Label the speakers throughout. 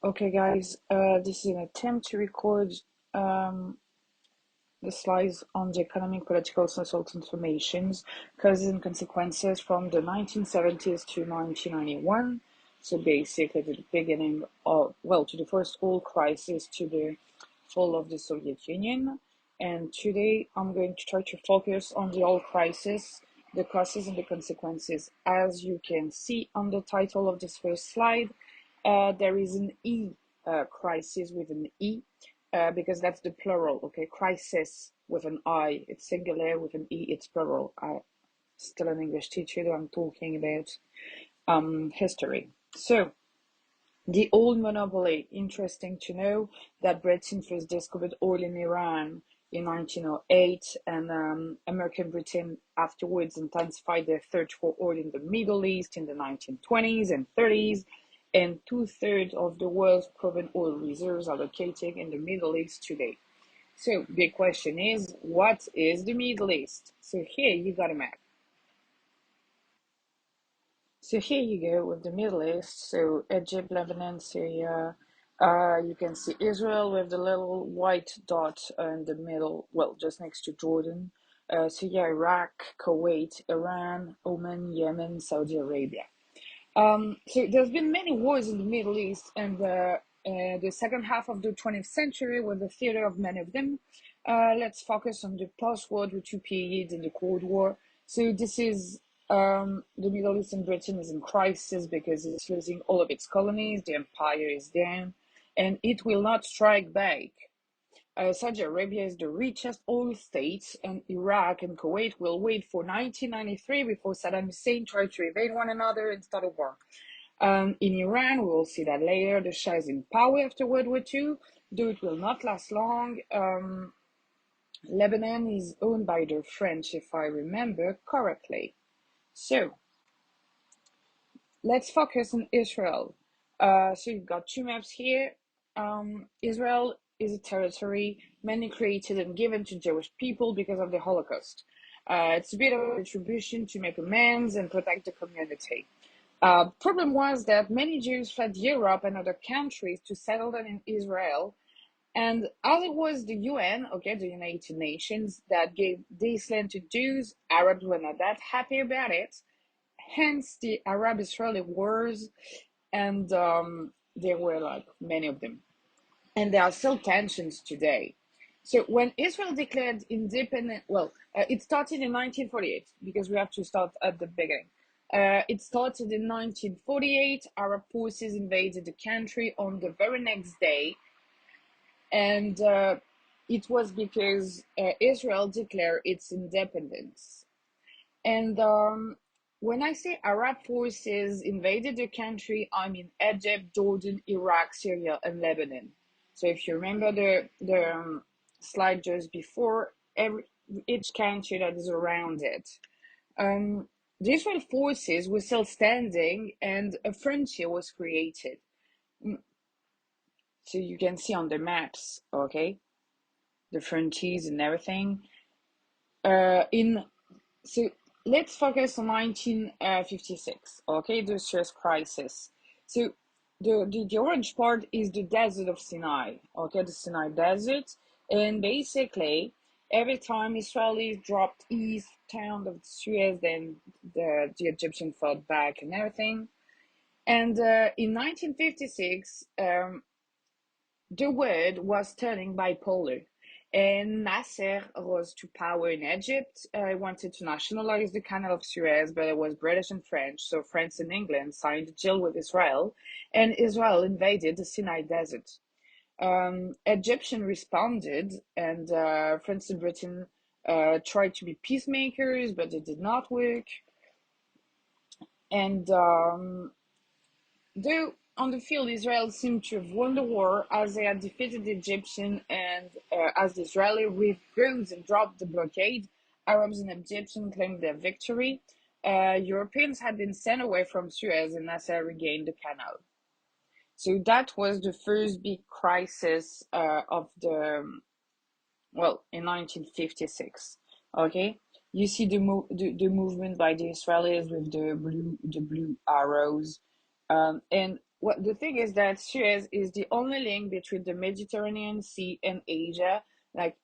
Speaker 1: Okay, guys, this is an attempt to record um, the slides on the economic, political, social transformations, causes and consequences from the 1970s to 1991. So basically, to the beginning of, well, to the first oil crisis, to the fall of the Soviet Union. And today, I'm going to try to focus on the oil crisis, the causes and the consequences. As you can see on the title of this first slide, there is an E crisis with an E because that's the plural, okay? Crisis with an I, it's singular, with an E, it's plural. I'm still an English teacher, though I'm talking about history. So, the oil monopoly, interesting to know that Britain first discovered oil in Iran in 1908, and American Britain afterwards intensified their search for oil in the Middle East in the 1920s and 30s, and two-thirds of the world's proven oil reserves are located in the Middle East today. So the question is, what is the Middle East? So here you got a map. So here you go with the Middle East. So Egypt, Lebanon, Syria. You can see Israel with the little white dot in the middle, well, just next to Jordan. Syria, Iraq, Kuwait, Iran, Oman, Yemen, Saudi Arabia. So there's been many wars in the Middle East, and the second half of the 20th century was the theater of many of them. Let's focus on the post-World War II period and the Cold War. So this is the Middle East, and Britain is in crisis because it's losing all of its colonies, the empire is down, and it will not strike back. Saudi Arabia is the richest oil state, and Iraq and Kuwait will wait for 1993 before Saddam Hussein tried to invade one another and start a war. In Iran, we will see that later. The Shah is in power after World War II, though it will not last long. Lebanon is owned by the French, if I remember correctly. So, let's focus on Israel. So you've got two maps here. Israel is a territory mainly created and given to Jewish people because of the Holocaust. It's a bit of a retribution to make amends and protect the community. Problem was that many Jews fled Europe and other countries to settle them in Israel. And as it was the UN, okay, the United Nations, that gave this land to Jews, Arabs were not that happy about it. Hence the Arab-Israeli wars, and there were like many of them, and there are still tensions today. So when Israel declared independent, well, it started in 1948 because we have to start at the beginning. It started in 1948. Arab forces invaded the country on the very next day, and it was because Israel declared its independence. And when I say Arab forces invaded the country, I mean Egypt, Jordan, Iraq, Syria, and Lebanon. So if you remember the slide just before, each country that is around it. The Israel forces were still standing, and a frontier was created. So you can see on the maps, okay, the frontiers and everything. In So let's focus on 1956, okay, the Suez Crisis. So the orange part is the desert of Sinai, okay, the Sinai Desert. And basically, every time Israelis dropped east down of Suez, then the Egyptian fought back and everything. And in 1956, the world was turning bipolar. And Nasser rose to power in Egypt. He wanted to nationalize the Canal of Suez, but it was British and French. So France and England signed a deal with Israel, and Israel invaded the Sinai Desert. Egyptian responded, and France and Britain tried to be peacemakers, but it did not work. And though on the field, Israel seemed to have won the war as they had defeated the Egyptian, and as the Israeli withdrew and dropped the blockade, Arabs and Egyptians claimed their victory. Europeans had been sent away from Suez, and Nasser regained the canal. So that was the first big crisis of in 1956. Okay, you see the movement by the Israelis with the blue arrows, and what the thing is that Suez is the only link between the Mediterranean Sea and Asia. Like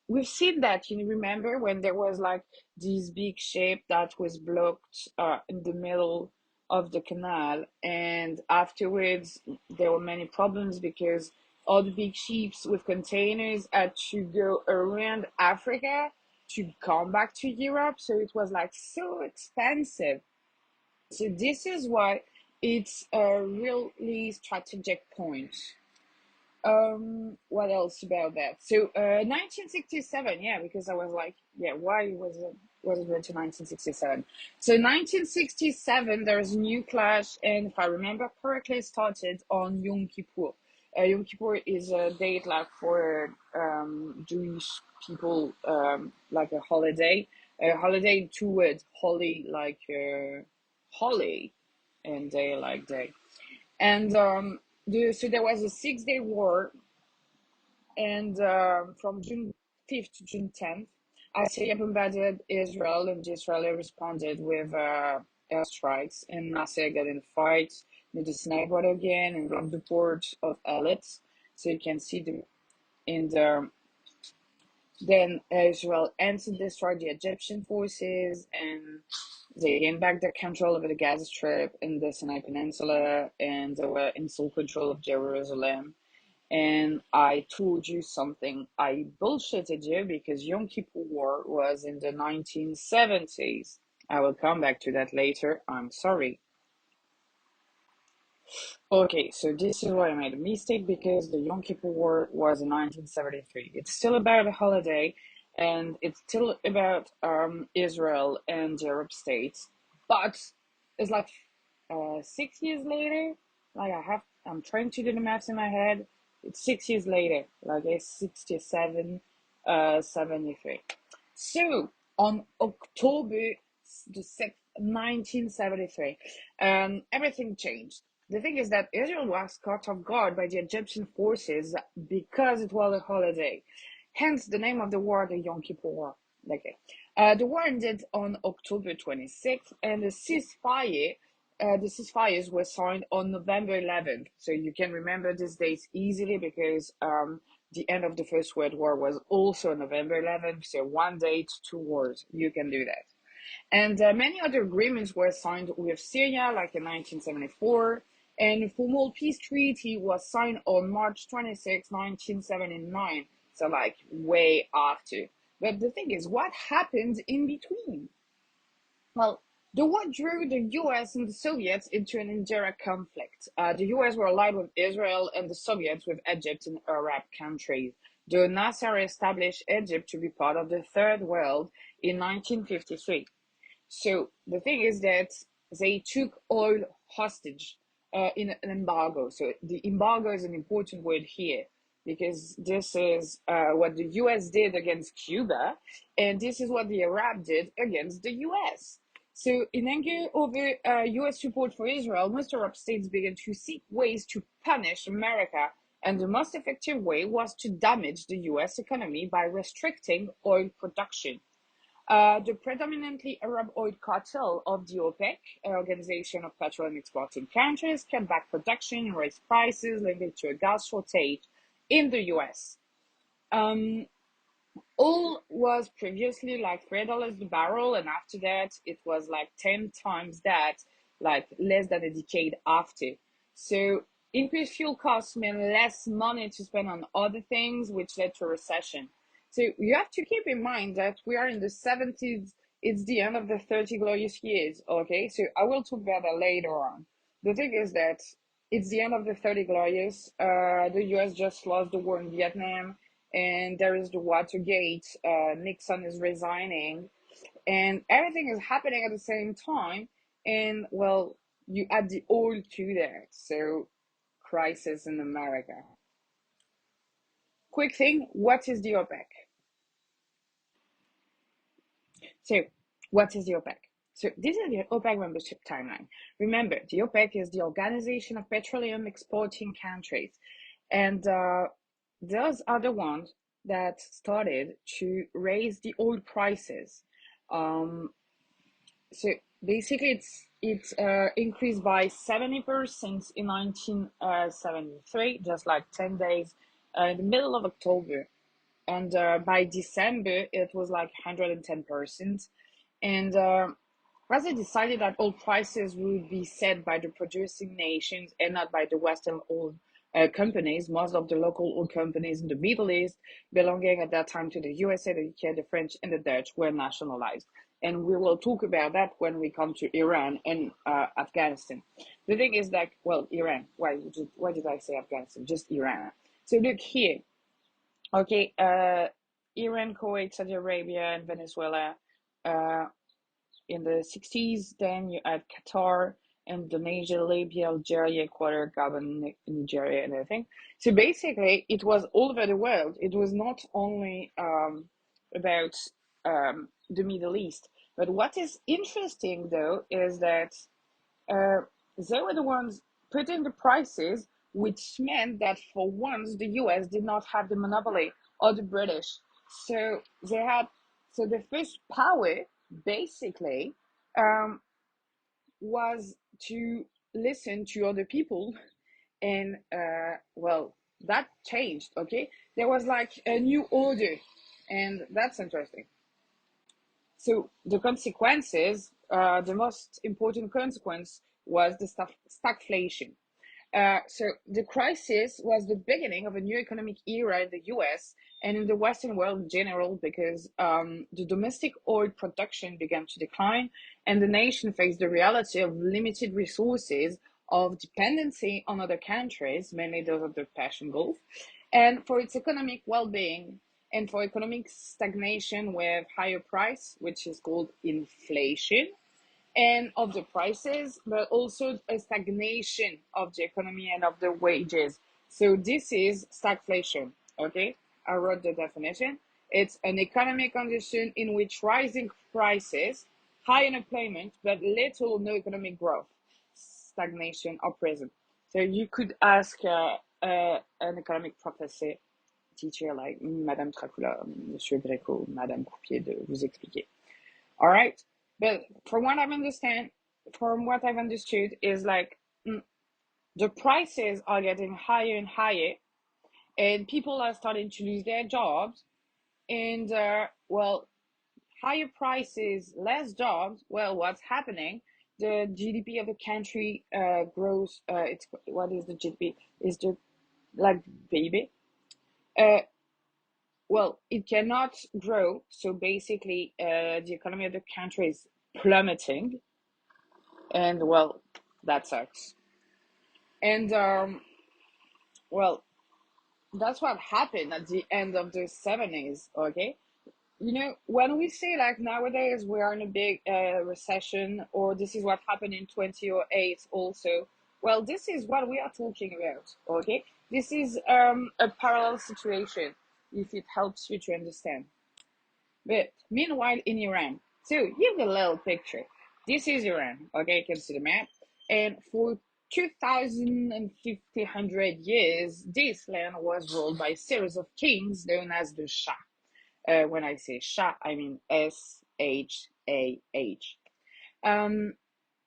Speaker 1: we've seen that, you remember when there was like this big ship that was blocked in the middle of the canal, and afterwards there were many problems because all the big ships with containers had to go around Africa to come back to Europe. So it was like so expensive. So this is why it's a really strategic point. What else about that? So, 1967, yeah, because I was like, yeah, why was it went to 1967? So, 1967, there's a new clash, and if I remember correctly, it started on Yom Kippur. Yom Kippur is a date like for Jewish people, like a holiday. A holiday in two words, holy like holy, and day like day. And so there was a 6 day war, and from June 5th to June 10th, Syria bombarded Israel, and the Israeli responded with airstrikes, and Nasser got in a fight near the Sinai border again and around the port of Elit. So you can see the in the then Israel entered destroyed the Egyptian forces, and they gained back their control over the Gaza Strip and the Sinai Peninsula, and they were in sole control of Jerusalem. And I told you something. I bullshitted you because Yom Kippur War was in the 1970s. I will come back to that later. I'm sorry. Okay, so this is why I made a mistake because the Yom Kippur War was in 1973. It's still about a holiday, and it's still about Israel and the Arab states, but it's like 6 years later. Like I'm trying to do the maths in my head. It's 6 years later, like it's 67, 73. So on October the 6th, 1973, everything changed. The thing is that Israel was caught off guard by the Egyptian forces because it was a holiday. Hence the name of the war, the Yom Kippur War. Okay. The war ended on October 26th, and the ceasefires were signed on November 11th. So you can remember these dates easily because the end of the First World War was also November 11th. So one date, two wars. You can do that. And many other agreements were signed with Syria, like in 1974. And formal peace treaty was signed on March 26, 1979. So like way after. But the thing is, what happened in between? Well, the war drew the US and the Soviets into an indirect conflict. The US were allied with Israel and the Soviets with Egypt and Arab countries. The Nasser established Egypt to be part of the Third World in 1953. So the thing is that they took oil hostage in an embargo. So the embargo is an important word here because this is what the US did against Cuba, and this is what the Arab did against the US. So, in anger over US support for Israel, most Arab states began to seek ways to punish America, and the most effective way was to damage the US economy by restricting oil production. The predominantly Arab oil cartel of the OPEC, Organization of Petroleum Exporting Countries, cut back production and raised prices, leading to a gas shortage in the US. Um, Oil was previously like $3 a barrel, and after that, it was like 10 times that, like less than a decade after. So, increased fuel costs meant less money to spend on other things, which led to a recession. So, you have to keep in mind that we are in the 70s, it's the end of the 30 glorious years, okay? So, I will talk about that later on. The thing is that it's the end of the 30 glorious. The US just lost the war in Vietnam, and there is the Watergate. Nixon is resigning, and everything is happening at the same time. And well, you add the oil to that, so crisis in America. Quick thing: what is the OPEC? So, what is the OPEC? So, this is the OPEC membership timeline. Remember, the OPEC is the Organization of Petroleum Exporting Countries, and those are the ones that started to raise the oil prices. Um, so Basically, it's increased by 70% in 1973, just like 10 days in the middle of October. And by December, it was like 110%. And as they decided that all prices would be set by the producing nations and not by the Western oil companies, most of the local oil companies in the Middle East, belonging at that time to the USA, the UK, the French, and the Dutch, were nationalized. And we will talk about that when we come to Iran and Afghanistan. The thing is that, well, Iran. Why did I say Afghanistan? Just Iran. So look here. Okay, Iran, Kuwait, Saudi Arabia, and Venezuela uh, in the 60s. Then you add Qatar, Indonesia, Libya, Algeria, Ecuador, Gabon, Nigeria, and everything. So basically, it was all over the world. It was not only about the Middle East. But what is interesting, though, is that uh, they were the ones putting the prices, which meant that for once the US did not have the monopoly or the British. So they had, so the first power basically um, was to listen to other people. And well, that changed. Okay, there was like a new order, and that's interesting. So the consequences, the most important consequence was the stagflation. So the crisis was the beginning of a new economic era in the US and in the Western world in general because the domestic oil production began to decline and the nation faced the reality of limited resources, of dependency on other countries, mainly those of the Persian Gulf, and for its economic well-being and for economic stagnation with higher price, which is called inflation, and of the prices, but also a stagnation of the economy and of the wages. So this is stagflation. Okay, I wrote the definition. It's an economic condition in which rising prices, high unemployment, but little or no economic growth, stagnation or present. So you could ask an economic professor, teacher like Madame Tracula, Monsieur Greco, Madame Coupier de vous expliquer. All right. But from what I've understood, is like the prices are getting higher and higher, and people are starting to lose their jobs. And well, higher prices, less jobs. Well, what's happening? The GDP of the country grows. It's what is the GDP? Is the like baby? Uh, well, it cannot grow. So basically, the economy of the country is plummeting, and well, that sucks. And well, that's what happened at the end of the 70s. Okay, you know, when we say like nowadays we are in a big recession, or this is what happened in 2008 also, well, this is what we are talking about. Okay, this is a parallel situation, if it helps you to understand. But meanwhile, in Iran, so here's a little picture. This is Iran. Okay, you can see the map. And for 2,500 years, this land was ruled by a series of kings known as the Shah. When I say Shah, I mean Shah. In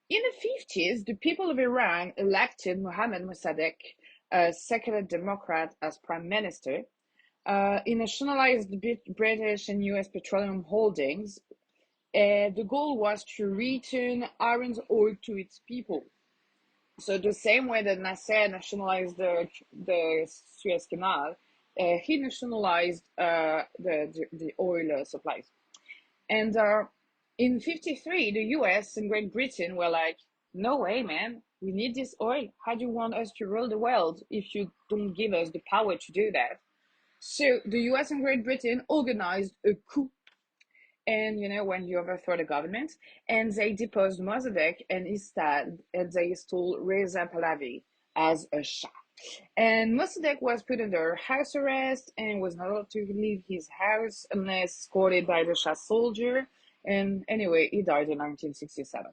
Speaker 1: the 50s, the people of Iran elected Mohammad Mossadegh, a secular Democrat, as prime minister. He nationalized the British and US petroleum holdings. The goal was to return Iran's oil to its people. So the same way that Nasser nationalized the Suez Canal, he nationalized the oil supplies. And in 53, the US and Great Britain were like, no way, man. We need this oil. How do you want us to rule the world if you don't give us the power to do that? So the US and Great Britain organized a coup, and you know, when you overthrow the government, and they deposed Mossadegh, and instead they installed Reza Pahlavi as a Shah. And Mossadegh was put under house arrest and was not allowed to leave his house unless escorted by the Shah soldier. And anyway, he died in 1967.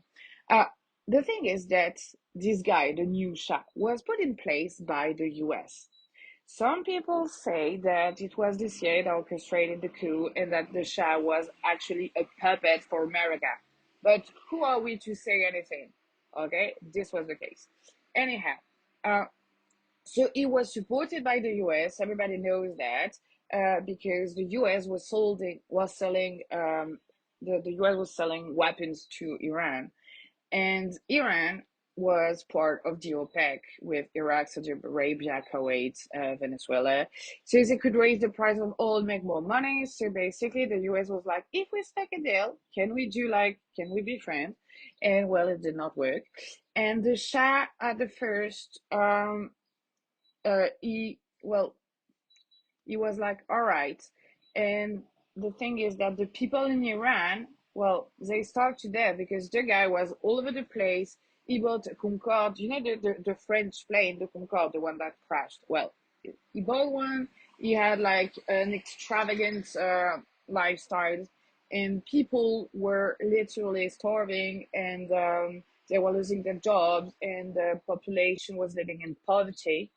Speaker 1: Uh, the thing is that this guy, the new Shah, was put in place by the US. Some people say that it was the CIA that orchestrated the coup and that the Shah was actually a puppet for America. But who are we to say anything? Okay, this was the case. Anyhow, uh, so it was supported by the US. Everybody knows that because the US was selling the US was selling weapons to Iran, and Iran was part of the OPEC with Iraq, Saudi Arabia, Kuwait, Venezuela. So they could raise the price of oil, make more money. So basically, the US was like, if we strike a deal, can we be friends? And well, it did not work. And the Shah at the first, well, he was like, all right. And the thing is that the people in Iran, well, they starved to death because the guy was all over the place. He bought a Concorde, the French plane, the Concorde, the one that crashed. Well, he bought one. He had like an extravagant lifestyle, and people were literally starving, and they were losing their jobs, and the population was living in poverty.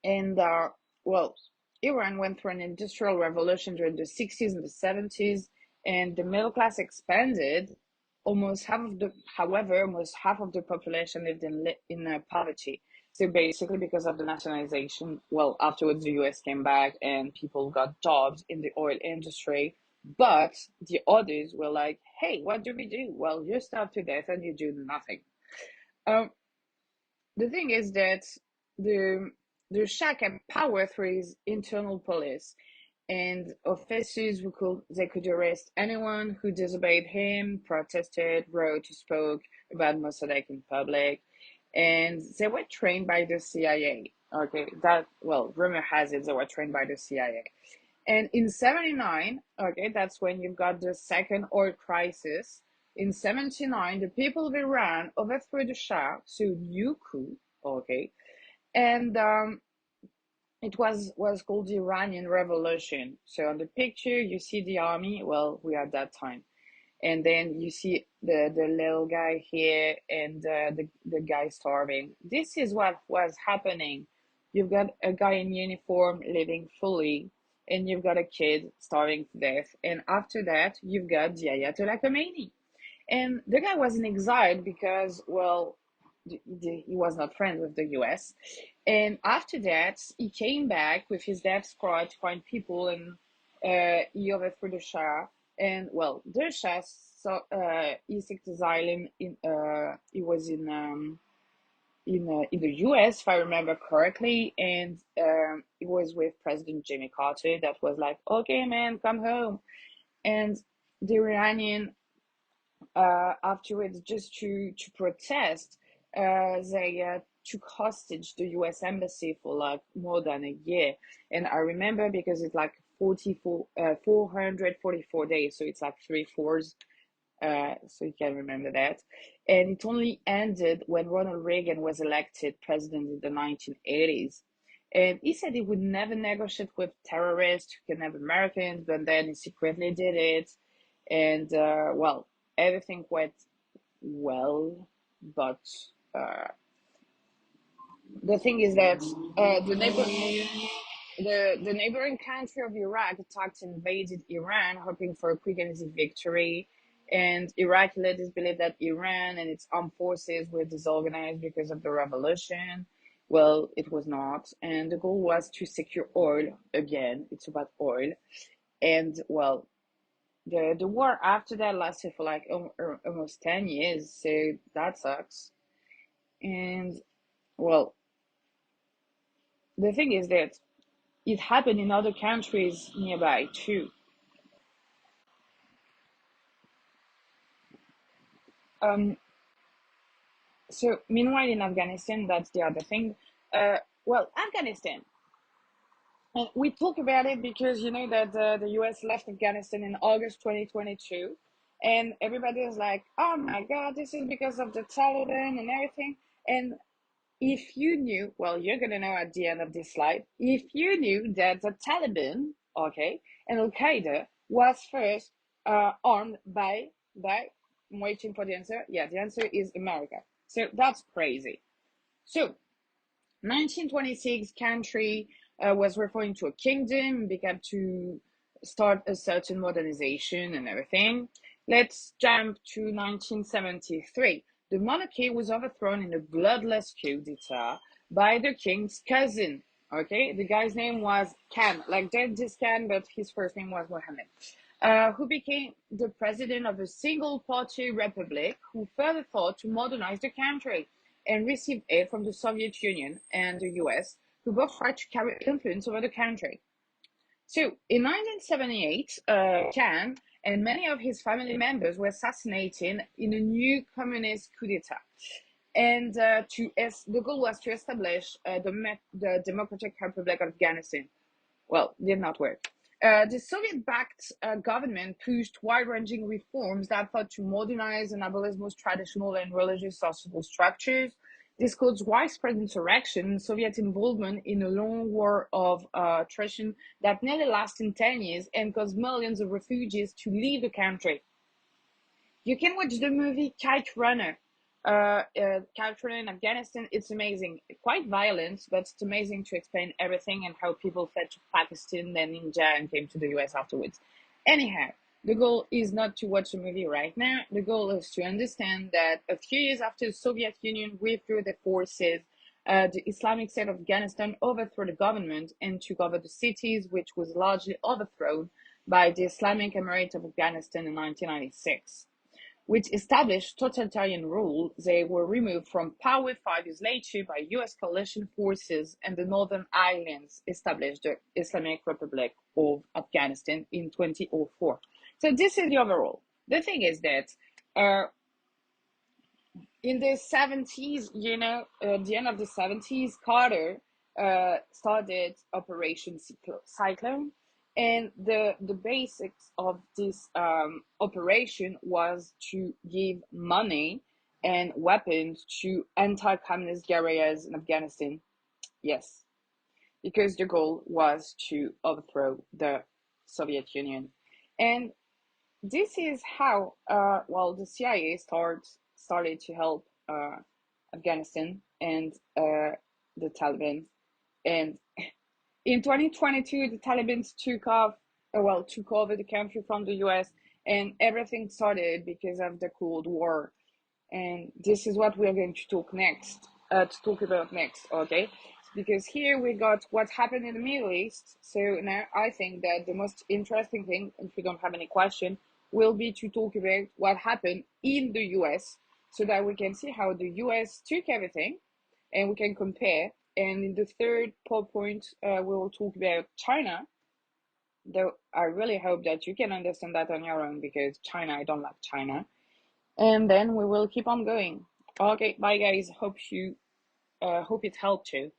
Speaker 1: And well, Iran went through an industrial revolution during the 60s and the 70s, and the middle class expanded. Almost half of the population lived in poverty. So basically, because of the nationalization, well, afterwards the US came back and people got jobs in the oil industry. But the others were like, hey, what do we do? Well, you starve to death and you do nothing. Um, the thing is that the the Shah kept power through his internal police and officers they could arrest anyone who disobeyed him, protested, wrote, spoke about Mossadegh in public, and they were trained by the CIA. Okay, that well, rumor has it they were trained by the CIA. And in 79, okay, that's when you've got the second oil crisis. In 79, the people of Iran overthrew the Shah, so new coup, okay, and it was called the Iranian Revolution. So on the picture, you see the army. Well, we are at that time, and then you see the little guy here and the guy starving. This is what was happening. You've got a guy in uniform living fully, and you've got a kid starving to death. And after that, you've got the Ayatollah Khomeini. And the guy was in exile because, well, he was not friends with the US. And after that, he came back with his death squad to find people, and he overthrew the Shah. And well, the Shah he sought asylum he was in the US, if I remember correctly, and it was with President Jimmy Carter that was like, okay, man, come home. And the Iranian afterwards, just to protest, they took hostage the U.S. embassy for like more than a year. And I remember because it's like 444 days, so it's like 3 4s. So you can remember that. And it only ended when Ronald Reagan was elected president in the 1980s. And he said he would never negotiate with terrorists who kidnap Americans, but then he secretly did it. And well, everything went well, but uh, the thing is that the neighboring country of Iraq attacked and invaded Iran, hoping for a quick and easy victory. And Iraqi leaders believe that Iran and its armed forces were disorganized because of the revolution. Well, it was not, and the goal was to secure oil again. It's about oil, and well, the war after that lasted for like almost 10 years, so that sucks. And well, the thing is that it happened in other countries nearby too. Um, so meanwhile in Afghanistan, that's the other thing. Well, Afghanistan. And we talk about it because you know that the US left Afghanistan in August 2022, and everybody is like, "Oh my God, this is because of the Taliban and everything." And if you knew, well, you're gonna know at the end of this slide, if you knew that the Taliban, okay, and Al Qaeda was first armed by, I'm waiting for the answer. Yeah, the answer is America. So that's crazy. So 1926 country was referring to a kingdom, began to start a certain modernization and everything. Let's jump to 1973. The monarchy was overthrown in a bloodless coup d'etat by the king's cousin. Okay, the guy's name was Khan, like Genghis Khan, but his first name was Mohammed, who became the president of a single party republic who further fought to modernize the country and received aid from the Soviet Union and the US, who both tried to carry influence over the country. So, in 1978, Khan and many of his family members were assassinated in a new communist coup d'etat. And the goal was to establish the Democratic Republic of Afghanistan. Well, did not work. The Soviet-backed government pushed wide-ranging reforms that thought to modernize and abolish most traditional and religious societal structures. This caused widespread insurrection and Soviet involvement in a long war of attrition that nearly lasted 10 years and caused millions of refugees to leave the country. You can watch the movie Kite Runner. Kite Runner in Afghanistan. It's amazing. Quite violent, but it's amazing to explain everything and how people fled to Pakistan, then India, and came to the US afterwards. Anyhow, the goal is not to watch the movie right now. The goal is to understand that a few years after the Soviet Union withdrew their forces, the Islamic State of Afghanistan overthrew the government and took over the cities, which was largely overthrown by the Islamic Emirate of Afghanistan in 1996 which established totalitarian rule. They were removed from power 5 years later by US coalition forces, and the Northern Islands established the Islamic Republic of Afghanistan in 2004. So this is the overall. The thing is that uh, in the 70s, the end of the 70s, Carter started Operation Cyclone. And the basics of this operation was to give money and weapons to anti-communist guerrillas in Afghanistan. Yes, because the goal was to overthrow the Soviet Union. And this is how the CIA started to help Afghanistan and the Taliban. And in 2022, the Taliban took over the country from the US, and everything started because of the Cold War. And this is what we're going to talk about next, okay? Because here we got what happened in the Middle East. So now I think that the most interesting thing, if you don't have any question, will be to talk about what happened in the US so that we can see how the US took everything and we can compare. And in the third point, we will talk about China, though I really hope that you can understand that on your own because China, I don't like China. And then we will keep on going. Okay, bye guys. Hope it helped you.